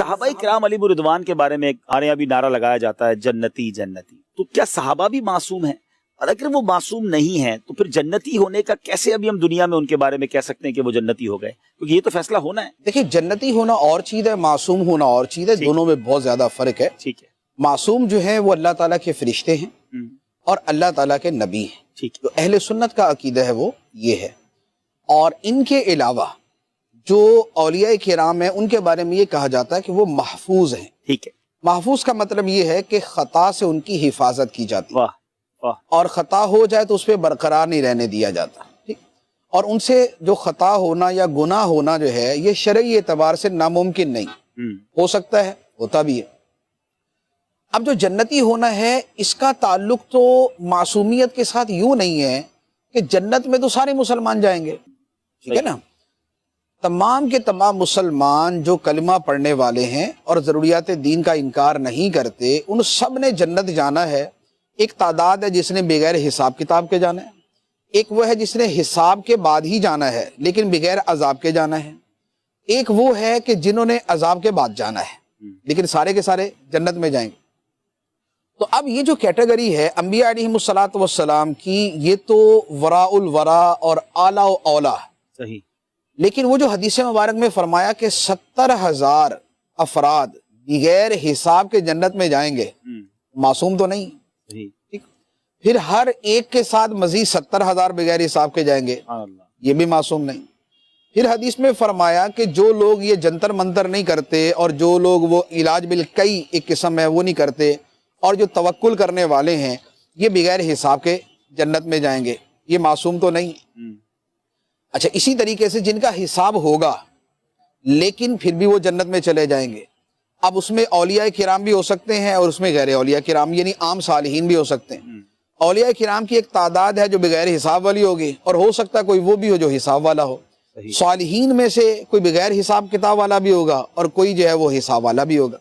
صحابہ کرام علیہ رضوان کے بارے میں ہمارے یہاں بھی نعرہ لگایا جاتا ہے جنتی جنتی، تو کیا صحابہ بھی معصوم ہیں؟ اور اگر وہ معصوم نہیں ہیں تو پھر جنتی ہونے کا کیسے ابھی ہم دنیا میں ان کے بارے میں کہہ سکتے ہیں کہ وہ جنتی ہو گئے؟ کیونکہ یہ تو فیصلہ ہونا ہے۔ دیکھیں، جنتی ہونا اور چیز ہے، معصوم ہونا اور چیز ہے، دونوں میں بہت زیادہ فرق ہے۔ ٹھیک ہے، معصوم جو ہے وہ اللہ تعالیٰ کے فرشتے ہیں اور اللہ تعالیٰ کے نبی ہیں۔ ٹھیک ہے، تو اہل سنت کا عقیدہ ہے وہ یہ ہے۔ اور ان کے علاوہ جو اولیاء کرام ہیں ان کے بارے میں یہ کہا جاتا ہے کہ وہ محفوظ ہیں۔ ٹھیک ہے، محفوظ کا مطلب یہ ہے کہ خطا سے ان کی حفاظت کی جاتی ہے، واہ واہ، اور خطا ہو جائے تو اس پہ برقرار نہیں رہنے دیا جاتا، ٹھیک۔ اور ان سے جو خطا ہونا یا گناہ ہونا جو ہے یہ شرعی اعتبار سے ناممکن نہیں، ہو سکتا ہے، ہوتا بھی ہے۔ اب جو جنتی ہونا ہے اس کا تعلق تو معصومیت کے ساتھ یوں نہیں ہے کہ جنت میں تو سارے مسلمان جائیں گے، ٹھیک ہے نا۔ تمام کے تمام مسلمان جو کلمہ پڑھنے والے ہیں اور ضروریات دین کا انکار نہیں کرتے، ان سب نے جنت جانا ہے۔ ایک تعداد ہے جس نے بغیر حساب کتاب کے جانا ہے، ایک وہ ہے جس نے حساب کے بعد ہی جانا ہے لیکن بغیر عذاب کے جانا ہے، ایک وہ ہے کہ جنہوں نے عذاب کے بعد جانا ہے لیکن سارے کے سارے جنت میں جائیں گے۔ تو اب یہ جو کیٹیگری ہے انبیاء علیہم الصلاۃ والسلام کی، یہ تو وراء الورا اور اعلیٰ و اولا، صحیح۔ لیکن وہ جو حدیث مبارک میں فرمایا کہ 70,000 افراد بغیر حساب کے جنت میں جائیں گے، معصوم تو نہیں، صحیح، ٹھیک۔ پھر ہر ایک کے ساتھ مزید 70,000 بغیر حساب کے جائیں گے، یہ بھی معصوم نہیں۔ پھر حدیث میں فرمایا کہ جو لوگ یہ جنتر منتر نہیں کرتے اور جو لوگ وہ علاج بالکئی ایک قسم ہے وہ نہیں کرتے اور جو توکل کرنے والے ہیں، یہ بغیر حساب کے جنت میں جائیں گے، یہ معصوم تو نہیں۔ اچھا، اسی طریقے سے جن کا حساب ہوگا لیکن پھر بھی وہ جنت میں چلے جائیں گے، اب اس میں اولیاء کرام بھی ہو سکتے ہیں اور اس میں غیر اولیاء کرام یعنی عام صالحین بھی ہو سکتے ہیں۔ اولیاء کرام کی ایک تعداد ہے جو بغیر حساب والی ہوگی اور ہو سکتا ہے کوئی وہ بھی ہو جو حساب والا ہو۔ صالحین میں سے کوئی بغیر حساب کتاب والا بھی ہوگا اور کوئی جو ہے وہ حساب والا بھی ہوگا۔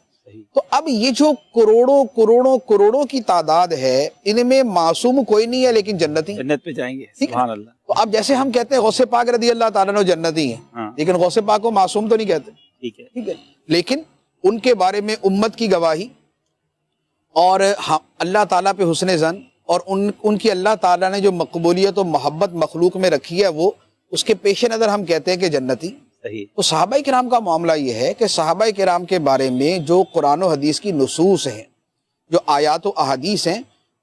تو اب یہ جو کروڑوں کروڑوں کروڑوں کی تعداد ہے، ان میں معصوم کوئی نہیں ہے لیکن جنتی جنت پہ جائیں گے، سبحان اللہ۔ تو اب جیسے ہم کہتے ہیں غوث پاک رضی اللہ تعالیٰ عنہ جنتی ہیں، لیکن غوث پاک کو معصوم تو نہیں کہتے، ٹھیک ہے، لیکن ان کے بارے میں امت کی گواہی اور اللہ تعالیٰ پہ حسن ظن اور ان کی اللہ تعالیٰ نے جو مقبولیت و محبت مخلوق میں رکھی ہے وہ اس کے پیش نظر ہم کہتے ہیں کہ جنتی۔ تو صحابہ کرام کا معاملہ یہ ہے کہ صحابہ کرام کے بارے میں جو قرآن و حدیث کی نصوص ہیں، جو آیات و احادیث ہیں،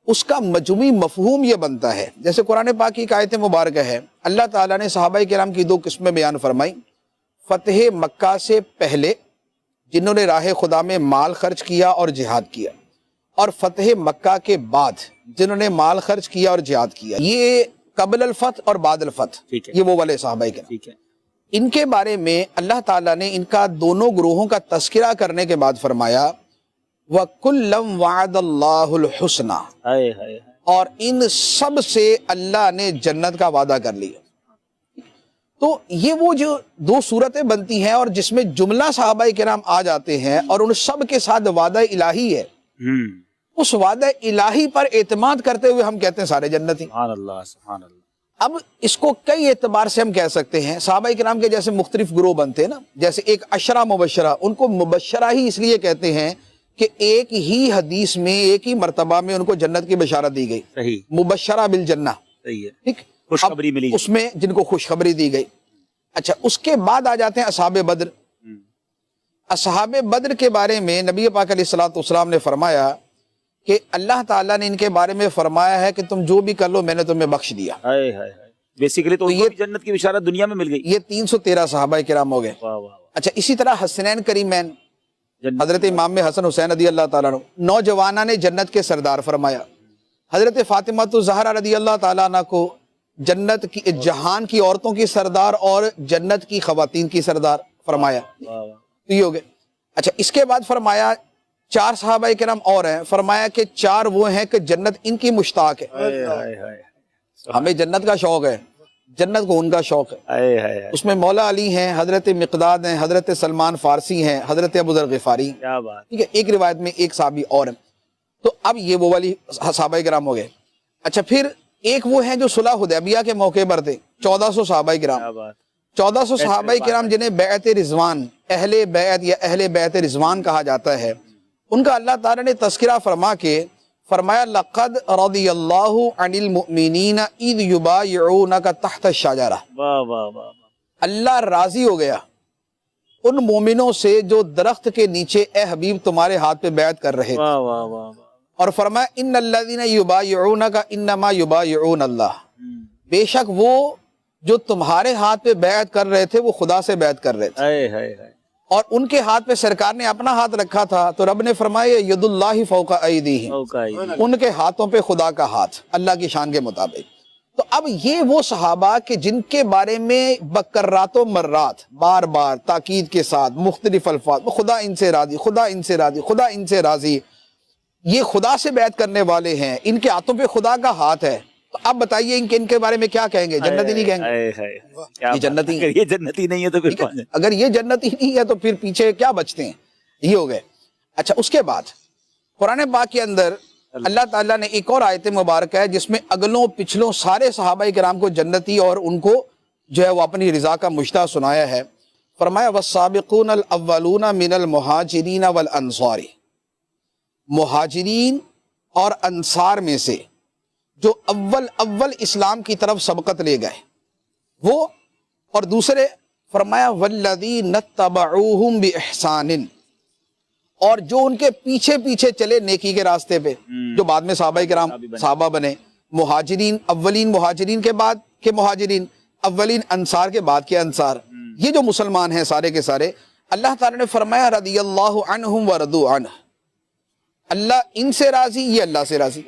اس کا مجموعی مفہوم یہ بنتا ہے۔ جیسے قرآن پاک کی ایک آیت مبارکہ ہے، اللہ تعالیٰ نے صحابہ کرام کی 2 قسمیں بیان فرمائی۔ فتح مکہ سے پہلے جنہوں نے راہ خدا میں مال خرچ کیا اور جہاد کیا، اور فتح مکہ کے بعد جنہوں نے مال خرچ کیا اور جہاد کیا، یہ قبل الفتح اور بعد الفتح، یہ وہ والے صحابہ کرام۔ ان کے بارے میں اللہ تعالیٰ نے ان کا دونوں گروہوں کا تذکرہ کرنے کے بعد فرمایا وَكُلًّا وَعَدَ اللَّهُ الْحُسْنَى، اور ان سب سے اللہ نے جنت کا وعدہ کر لیا۔ تو یہ وہ جو 2 صورتیں بنتی ہیں اور جس میں جملہ صحابہ کرام آ جاتے ہیں اور ان سب کے ساتھ وعدہ الہی ہے، اس وعدہ الہی پر اعتماد کرتے ہوئے ہم کہتے ہیں سارے جنتی۔ سبحان اللہ، سبحان اللہ۔ اب اس کو کئی اعتبار سے ہم کہہ سکتے ہیں، صحابہ کرام کے جیسے مختلف گروہ بنتے ہیں نا، جیسے ایک عشرہ مبشرہ، ان کو مبشرہ ہی اس لیے کہتے ہیں کہ ایک ہی حدیث میں ایک ہی مرتبہ میں ان کو جنت کی بشارت دی گئی، صحیح، مبشرہ بالجنہ، صحیح ہے، ٹھیک، خوشخبری ملی اس میں جن کو خوشخبری دی گئی۔ اچھا، اس کے بعد آ جاتے ہیں اصحاب بدر۔ اصحاب بدر کے بارے میں نبی پاک علیہ الصلوۃ والسلام نے فرمایا کہ اللہ تعالیٰ نے ان کے بارے میں فرمایا ہے کہ تم جو بھی کر لو میں نے تمہیں بخش دیا۔ بیسیکلی تو یہ جنت کی بشارت دنیا میں مل گئی۔ یہ 313 صحابہ کرام ہو گئے۔ اچھا، اسی طرح حسنین کریمین حضرت امام حسن حسین رضی اللہ تعالیٰ عنہ، نوجوانہ نے جنت کے سردار فرمایا۔ حضرت فاطمہ الزہرا رضی اللہ تعالیٰ عنہ کو جنت کی، جہان کی عورتوں کی سردار اور جنت کی خواتین کی سردار فرمایا۔ تو یہ ہو گئے۔ اچھا، اس کے بعد فرمایا 4 صحابہ کرام اور ہیں، فرمایا کہ 4 وہ ہیں کہ جنت ان کی مشتاق ہے۔ ہمیں جنت کا شوق ہے، جنت کو ان کا شوق ہے۔ اس میں مولا علی ہیں، حضرت مقداد ہیں، حضرت سلمان فارسی ہیں، حضرت ابو ذر غفاری، ٹھیک ہے، ایک روایت میں ایک صحابی اور ہیں۔ تو اب یہ وہ والی صحابہ کرام ہو گئے۔ اچھا، پھر ایک وہ ہیں جو صلح حدیبیہ کے موقع پر تھے، 1400 صحابہ کرام۔ 1400 صحابہ کرام جنہیں بیعت رضوان، اہل بیعت یا اہل بیعت رضوان کہا جاتا ہے، ان کا اللہ تعالیٰ نے تذکرہ فرما کے فرمایا لقد رضی اللہ عن المؤمنین اذ یبایعونک تحت الشجرہ، واہ واہ واہ، اللہ راضی ہو گیا ان مومنوں سے جو درخت کے نیچے اے حبیب تمہارے ہاتھ پہ بیعت کر رہے تھے، واہ واہ واہ، اور فرمایا ان الذین یبایعونک انما یبایعون اللہ، بے شک وہ جو تمہارے ہاتھ پہ بیعت کر رہے تھے وہ خدا سے بیعت کر رہے تھے، اور ان کے ہاتھ پہ سرکار نے اپنا ہاتھ رکھا تھا تو رب نے فرمایا ید اللہ فوق ایدیہم، ان کے ہاتھوں پہ خدا کا ہاتھ اللہ کی شان کے مطابق۔ تو اب یہ وہ صحابہ کہ جن کے بارے میں بکرات و مرات بار بار تاکید کے ساتھ مختلف الفاظ، خدا ان سے راضی، خدا ان سے راضی، خدا ان سے راضی، یہ خدا سے بیعت کرنے والے ہیں، ان کے ہاتھوں پہ خدا کا ہاتھ ہے، تو اب بتائیے ان کے بارے میں کیا کہیں گے؟ جنتی نہیں کہیں گے؟ یہ جنتی، یہ جنتی نہیں ہے تو پھر کون ہے؟ اگر یہ جنتی نہیں ہے تو پھر پیچھے کیا بچتے ہیں؟ یہ ہو گئے۔ اچھا، اس کے بعد قرآن پاک کے اندر اللہ تعالیٰ نے ایک اور آیت مبارکہ ہے جس میں اگلوں پچھلوں سارے صحابہ کرام کو جنتی اور ان کو جو ہے وہ اپنی رضا کا مشتہ سنایا ہے۔ فرمایا والسابقون الاولون من المہاجرین والانصار، مہاجرین اور انصار میں سے جو اول اسلام کی طرف سبقت لے گئے وہ، اور دوسرے فرمایا والذین اتبعوہم بإحسان، اور جو ان کے پیچھے پیچھے چلے نیکی کے راستے پہ، جو بعد میں صحابہ کرام صحابہ بنے، مہاجرین، اولین مہاجرین کے بعد کے مہاجرین، اولین انصار کے بعد کے انصار، یہ جو مسلمان ہیں سارے کے سارے، اللہ تعالیٰ نے فرمایا رضی اللہ عنہم ورضوا عنہ، اللہ ان سے راضی، یہ اللہ سے راضی۔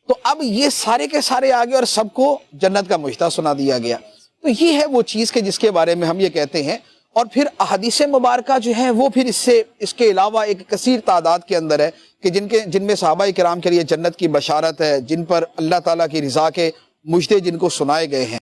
تو اب یہ سارے کے سارے آگے اور سب کو جنت کا مشتہ سنا دیا گیا۔ تو یہ ہے وہ چیز کہ جس کے بارے میں ہم یہ کہتے ہیں، اور پھر احادیث مبارکہ جو ہے وہ پھر اس کے علاوہ ایک کثیر تعداد کے اندر ہے کہ جن میں صحابہ کرام کے لیے جنت کی بشارت ہے، جن پر اللہ تعالیٰ کی رضا کے مجدے جن کو سنائے گئے ہیں۔